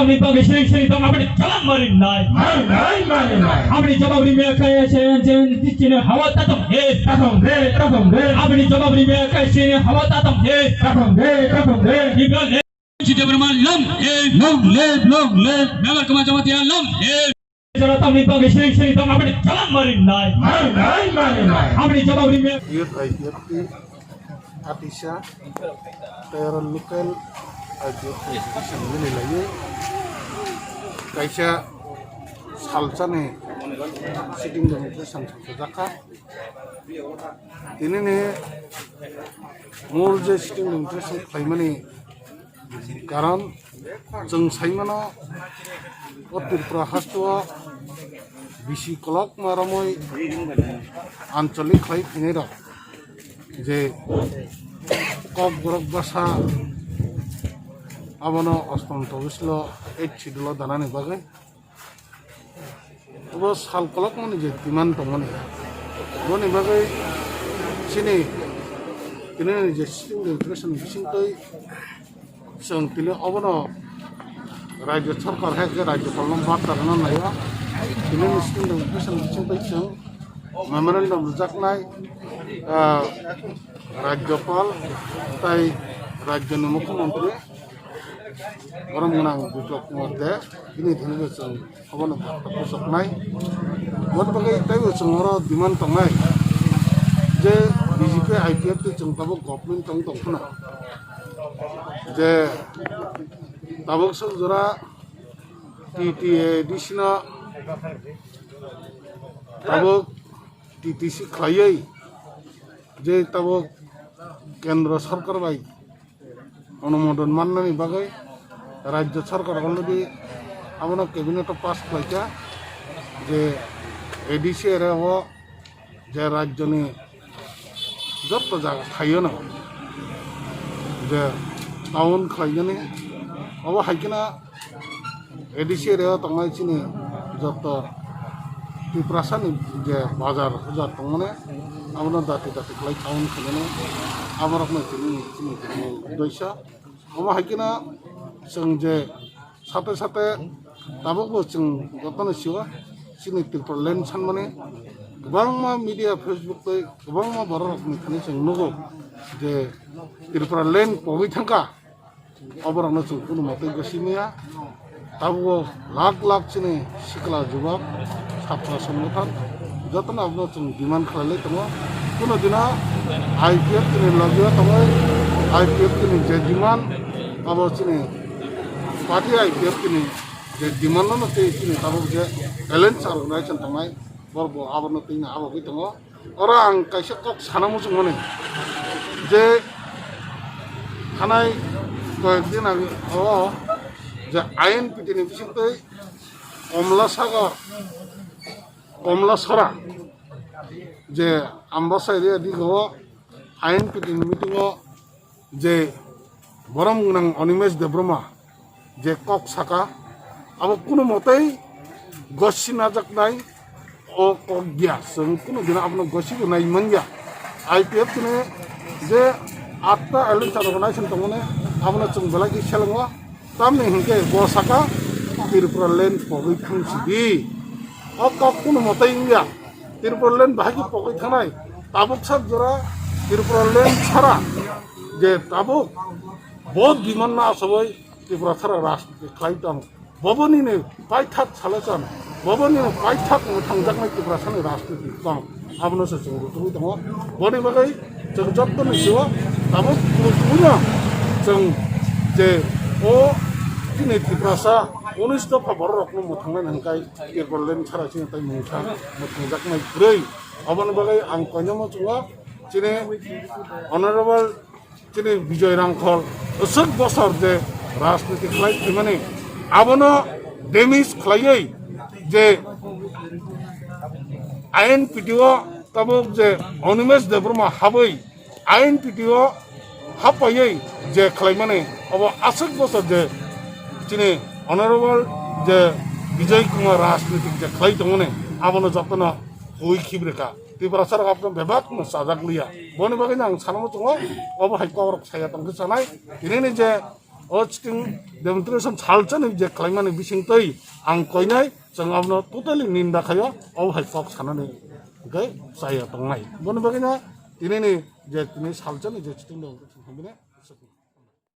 tamni pagi sering tong apni jalan marin nai. Apni jawab ni me kaya sen cina hawa tatam he. Apni jawab ni me kaya sen hawa tatam he. Ibal he. Cita berman lam he. Long live. Member kemacamatian lam he. Jala tamni pagi sering tong apni jalan marin nai. Apni jawab ni me. Ipft Atisa teror lokal Atisa menilai kaisa salsane sitting demonstration sejaka ini nih mul je sitting demonstration kaimani karon जों साइमाना Tripura Hatio bisi kolok maramoi ancolik khai pinera যে cock বরক বাসা আবনো অষ্টম তবিছিল এই ছিদুল দানানি বাগে তবু সাল কলক মানে যে কিমান দমনি বনি বাগে সিনি তিনি যে সিটিং ইন্টিগ্রেশন বিসিংতই जों তিনি অবনো রাজ্য সরকার হেকে রাজ্য কলম বার্তা গানা নাইয়া তিনি সিটিং ইন্টিগ্রেশন বিসিংতই जों মেমোরেন্ডাম রুজাকনাই রাজ্যপাল তাই রাজ্যের মুখ্যমন্ত্রী গরম গোনাং বিপ্লব কুমার দে তিনি ধনী जों অবনো পোষকনাই বদবাগে তাই जों আরো ডিমান্ড তংনাই যে বিজেপি আইপিএফ जों তাবো গভর্নমেন্ট তং তংখনা যে তাবো জোরা টিটিএ দিশনা তাবো টিটিসি খাইयै যে তাবো কেন্দ্র সরকার বাই অনুমোদন মাননানি বাগৈ রাজ্য সরকার অলরেডি আমনো ক্যাবিনেট পাস খাইকা যে এডিসি এরাব যে রাজ্যনি যত জায়গা খাইও না যে টাউন খাইগনি অব হাইকিনা এডিসি এরাও তংনাই চিনি যত ত্রিপুরাসানি যে বাজার হুজার তংমানে আমরা দাঁতি খাই টাউন খাইনে আমার চিনি দইসা অব হাইকিনা जों যে সাথে সাথে তাবকবো जों যতন সিও চিনি ত্রিপুরা লেন্ড সানমানে गोबां मा मिडिया फेसबुक पे गोबां मा बर' रखमनि खानि जों नुगौ जे त्रिपुरा लेन्ड पगै थांखा अबरावनो जों कुनु मते गोसिमिया ताबो लाख लाख चिनि सिखला जुबक छात्र संगठन जतन आबनो जों डिमान्ड खालायलाय दङ कुनु दिना आइपिएफ चिनि लगियो दङ आइपिएफ चिनि जे डिमान्ड आबो चिनि पार्टी आइपिएफ चिनि जे डिमान्ड न ते चिनि ताबो जे एलायन्स अर्गेनाइजेसन थांनाय बरबो आबनो तिना आबोगै दङ अरा आं कायसे कक सानामो जों माने जे थानाय कयेकदिन आगे जे आइएनपिटिनि बिसिंतै कमलासरा जे आम्बासा एरिया दिगो आइएनपिटिनि मिटिंआव जे बरम गोनां अनिमेश देब्रमा जे कक साका आबो कुनु मते गसि नाजाकनाय ओ कक गया जों कुनु दिन आपनो गसिबो नाय मोनया आइपिएफ ने जे आत्ता एलायन्स अर्गेनाइजेसन दङने आपनो जों बेलागि सेलङो तामने हिंके गसाका त्रिपुरा लेन्ड पगै थांसिबि ओ कक कुनु मते इंया त्रिपुरा लेन्ड बाहागि पगै थानाय ताबुक साब जरा त्रिपुरा लेन्ड छारा जे ताबुक बहुत बिमान ना सबै त्रिपुरा छारा राष्ट्र खाइदं बबनिने पाइथाक सालाचान बबनि पाइथाक थांजाकनाय त्रिपुरा सानि राजनीति दं आबनोसो जों रुजुबाय दङ बनि बागै जों जत्तन जिउ दाबो बुङो जों जे ओ दिनै त्रिपुरासा 19 दफा बर' रखम मोथांनाय नंखाय त्रिपुरा लेन्ड छारा जों ताइ मुथा मोथांजाकनाय ब्रै अबनि बागै आं कयनमो जोङो दिनै अनारेबल दिनै बिजय रांखल असक बसर जे राजनीति खालाय माने आबनो डेमेज खालायै जे आइएनपिटिओ ताबुक जे अनिमेश देब्रमा हाबै आइएनपिटिओ हापायै जे खालायमाने अब आसक बसर जे दिनै अनारेबल जे बिजय कुमार राजनीतिक जे खालाय दङने आबनो जतन हुइ खिब्रेका त्रिपुरा सरकार आपनो बेबाक साजाक लिया बनि बागै आं सानमो दङ अब हाइक'आव साया दंखो जानाय दिनैनि जे चिटिं डेमनस्ट्रेशन सालचन जे खालामनानै बिसिंतै आं कइनाय जों आबनो टोटालि निन्दा खायो औ हाय फक सानानै जायो दंनाय बन बगिना दिनैनि जे दिनै सालचन जे चिटिं डेमनस्ट्रेशन खालामनाय